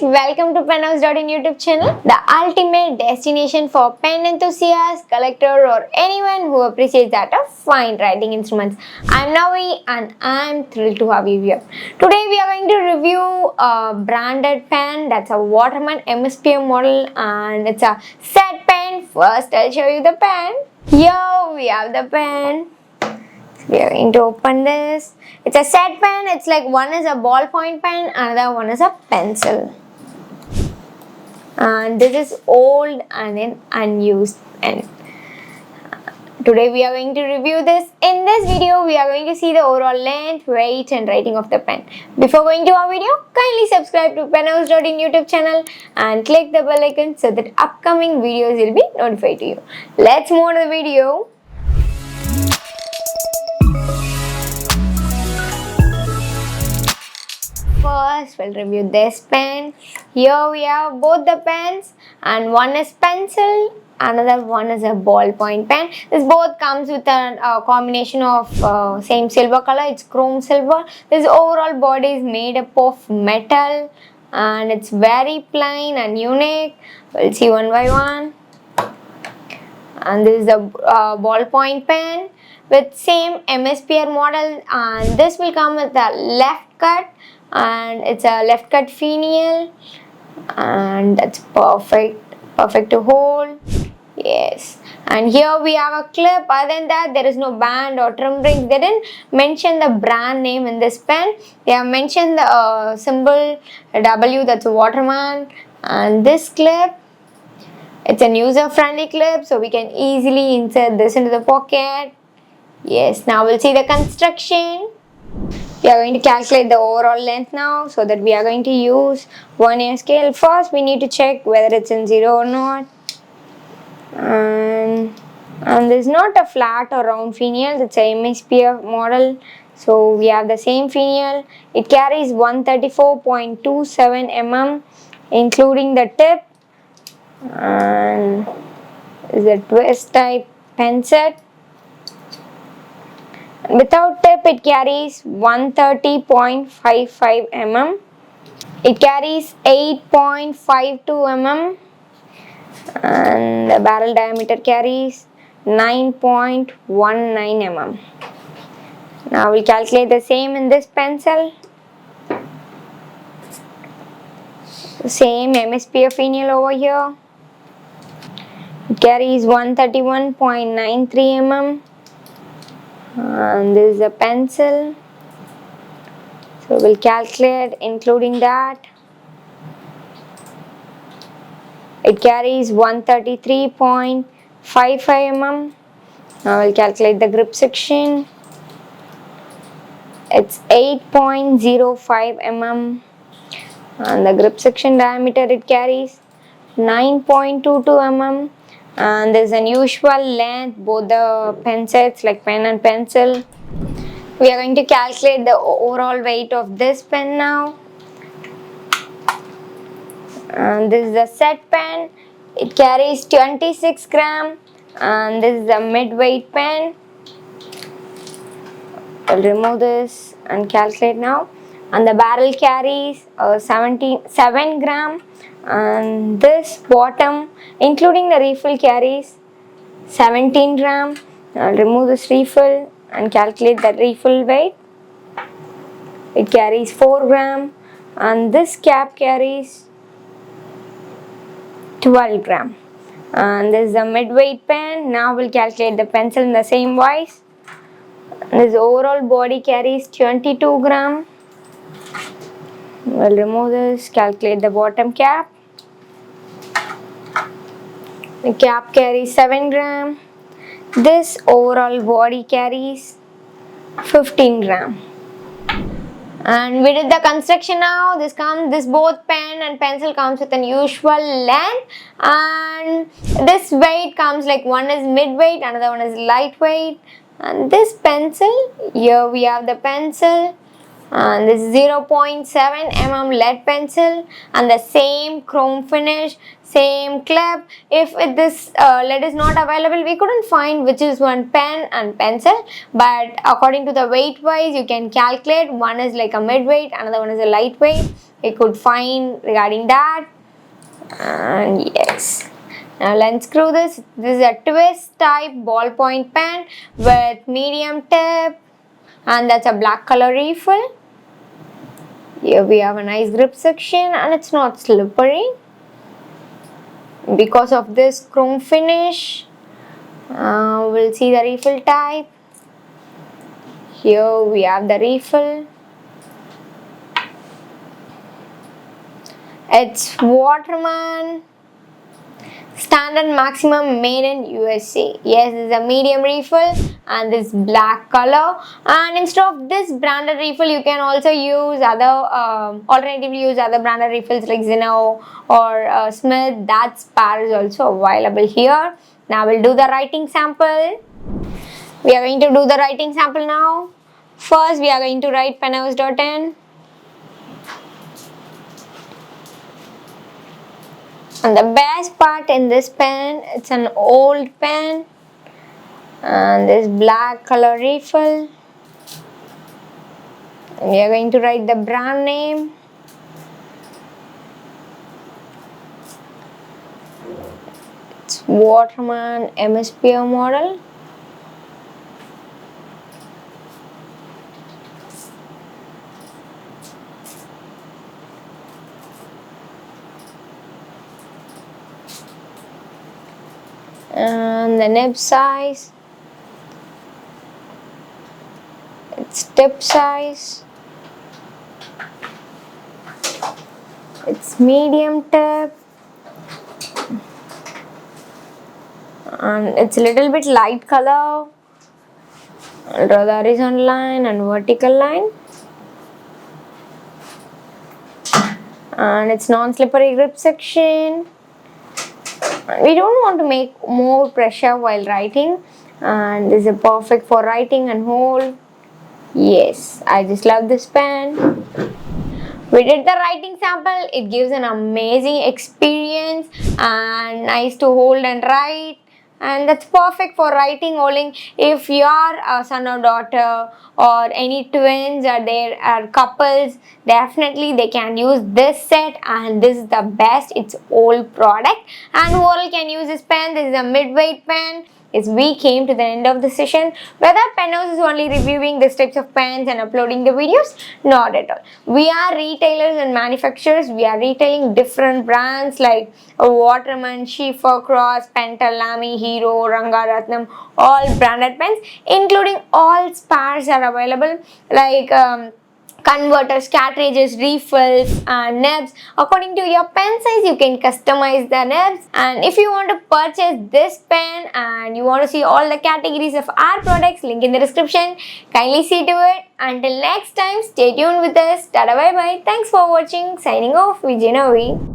welcome to penhouse.in YouTube channel, the ultimate destination for pen enthusiasts, collector or anyone who appreciates that of fine writing instruments. I'm Navi and I'm thrilled to have you here. Today we are going to review a branded pen that's a Waterman Hemisphere model and it's a set pen. First I'll show you the pen. Here we have the pen. We are going to open this. It's a set pen. It's like one is a ballpoint pen, another one is a pencil. And this is old and an unused pen. Today we are going to review this. In this video, we are going to see the overall length, weight and writing of the pen. Before going to our video, kindly subscribe to penhouse.in YouTube channel and click the bell icon so that upcoming videos will be notified to you. Let's move on to the video. First, we'll review this pen. Here we have both the pens and one is pencil, another one is a ballpoint pen. This both comes with a combination of same silver color, it's chrome silver. This overall body is made up of metal and it's very plain and unique. We'll see one by one. And this is the ballpoint pen with same Hemisphere model, and this will come with a left cut. And it's a left cut finial and that's perfect to hold. Yes, and here we have a clip. Other than that, there is no band or trim rings. They didn't mention the brand name in this pen. They have mentioned the symbol W, that's a Waterman. And this clip, it's an user friendly clip, so we can easily insert this into the pocket. Yes, now we'll see the construction. We are going to calculate the overall length now, so that we are going to use 1/8 scale. First we need to check whether it's in 0 or not. And there's not a flat or round finial, it's a Hemisphere model. So we have the same finial. It carries 134.27 mm including the tip. And is a twist type pen set. Without tip, it carries 130.55 mm. It carries 8.52 mm. And the barrel diameter carries 9.19 mm. Now we'll calculate the same in this pencil. Same Hemisphere finial over here. It carries 131.93 mm. And this is a pencil, so we'll calculate including that. It carries 133.55 mm. Now we'll calculate the grip section. It's 8.05 mm. And the grip section diameter it carries 9.22 mm. And there's an usual length, both the pen sets like pen and pencil. We are going to calculate the overall weight of this pen now. And this is the set pen. It carries 26 gram. And this is the mid-weight pen. I'll remove this and calculate now. And the barrel carries 7 gram. And this bottom including the refill carries 17 gram. I'll remove this refill and calculate the refill weight. It carries 4 gram and this cap carries 12 gram. And this is a mid-weight pen. Now we'll calculate the pencil in the same wise. This overall body carries 22 gram. We'll remove this, calculate the bottom cap. The cap carries 7 gram. This overall body carries 15 gram. And we did the construction now. This both pen and pencil comes with an usual length. And this weight comes like one is mid-weight, another one is lightweight. And this pencil, here we have the pencil. and this 0.7 mm lead pencil and the same chrome finish, same clip. If this lead is not available, we couldn't find which is one pen and pencil, but according to the weight wise you can calculate. One is like a mid-weight, another one is a lightweight. We could find regarding that. And yes, now let's screw this. This is a twist type ballpoint pen with medium tip, and that's a black color refill. Here we have a nice grip section and it's not slippery because of this chrome finish. We'll see the refill type. Here we have the refill. It's Waterman Standard Maximum, made in USA. Yes, this is a medium refill and this black color. And instead of this branded refill, you can also use other alternatively use other branded refills like Zeno or Smith. That spare is also available here. Now we'll do the writing sample. We are going to do the writing sample now. First, we are going to write penhouse.in. And the best part in this pen, it's an old pen and this black color refill. And we are going to write the brand name. It's Waterman Hemisphere model. And the nib size, its tip size, it's medium tip, and it's a little bit light color. I'll draw the horizontal line and vertical line, and it's non-slippery grip section. We don't want to make more pressure while writing, and this is perfect for writing and hold. Yes, I just love this pen. We did the writing sample. It gives an amazing experience and nice to hold and write, and that's perfect for writing holding. If you are a son or daughter or any twins or there are couples, definitely they can use this set, and this is the best. It's old product and whoever can use this pen. This is a mid-weight pen. Is we came to the end of the session. Whether Penhouse is only reviewing these types of pens and uploading the videos, not at all. We are retailers and manufacturers. We are retailing different brands like Waterman, Schiffer, Cross, Pentel, Lamy, Hero, Ranga, Ratnam, all branded pens, including all spares are available like converters, cartridges, refills and nibs. According to your pen size, you can customize the nibs. And if you want to purchase this pen and you want to see all the categories of our products, link in the description. Kindly see to it. Until next time, stay tuned with us. Tada, bye bye. Thanks for watching. Signing off, Vijay Navi.